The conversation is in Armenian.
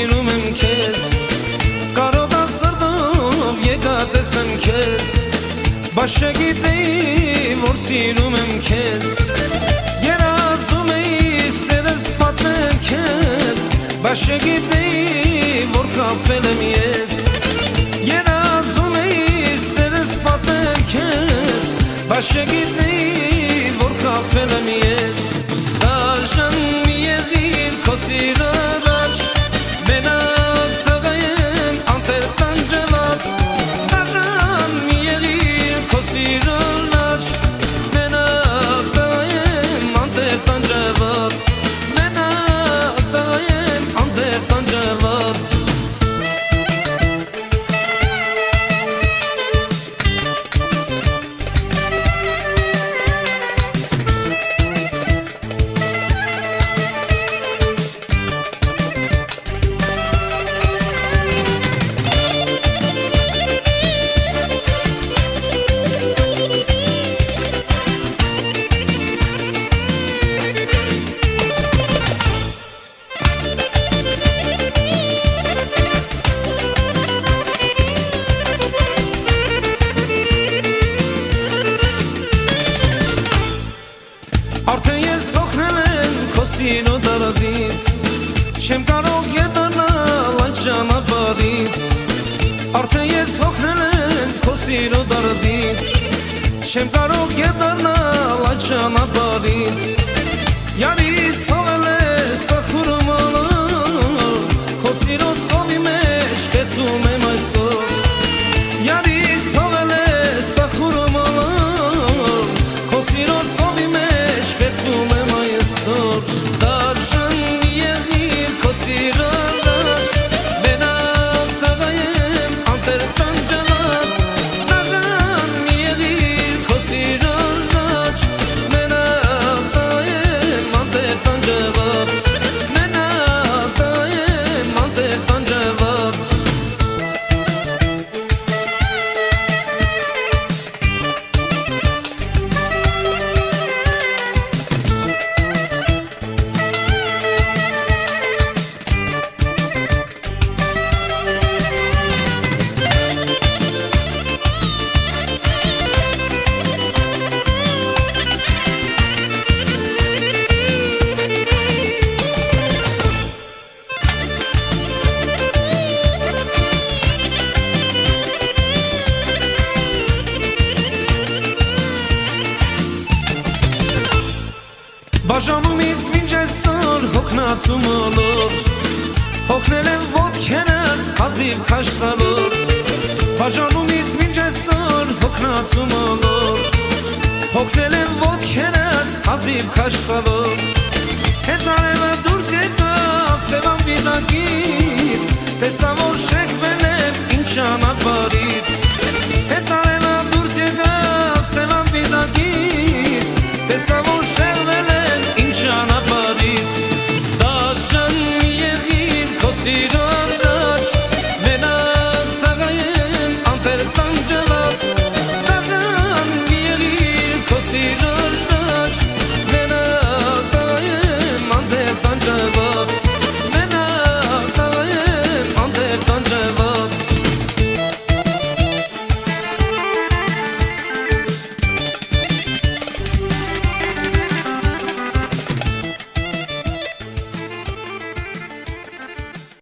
սիրում եմ քեզ Կարոտ ասրտով եկա տեսնեմ քեզ Բայց չգիտեի որ սիրում եմ քեզ Երազում էի սերս պատմել քեզ Բայց չգիտեի որ խաբվել եմ ես Երազում էի սերս պատմել քեզ Բայց չգիտեի որ խաբվել եմ ես Դաժան մի եղիր քո սիրո առաջ Մենակ տղա եմ անտեր տանջված Դաժան մի եղիր քո սիրո առաջ Մենակ տղա եմ անտեր տանջված Մենակ տղա եմ անտեր տանջված Արդեն ես հոգնել եմ քո սիրո դարդից Չեմ կարող ետանալ այդ ճանապարհից Արդեն ես հոգնել եմ քո սիրո դարդից Չեմ կարող ետանալ այդ ճանապարհից Յարիս թողել ես տխուրում ալով Քո սիրո ծովի մեջ կերտում եմ այսօր Յարիս թողել ես տխուրում ալով Քո սիրո ծովի մեջ կերտում եմ այսօր Դաժան մի եղիր քո սիրո առաջ Մենակ տղա եմ անտեր տանջված Դաժան մի եղիր քո սիրո առաջ Մենակ տղա եմ անտեր տանջված Մենակ տղա եմ անտեր տանջված Բաժանումից մինչ այսօր հոգնածում ոլոր Հոգնել եմ ոտքերս հազիվ քաշտալով Բաժանումից մինչ այսօր հոգնածում ոլոր Հոգնել եմ ոտքերս հազիվ քաշտալով Հենց արևը դուրս եկավ սևան վինակից Տեսավ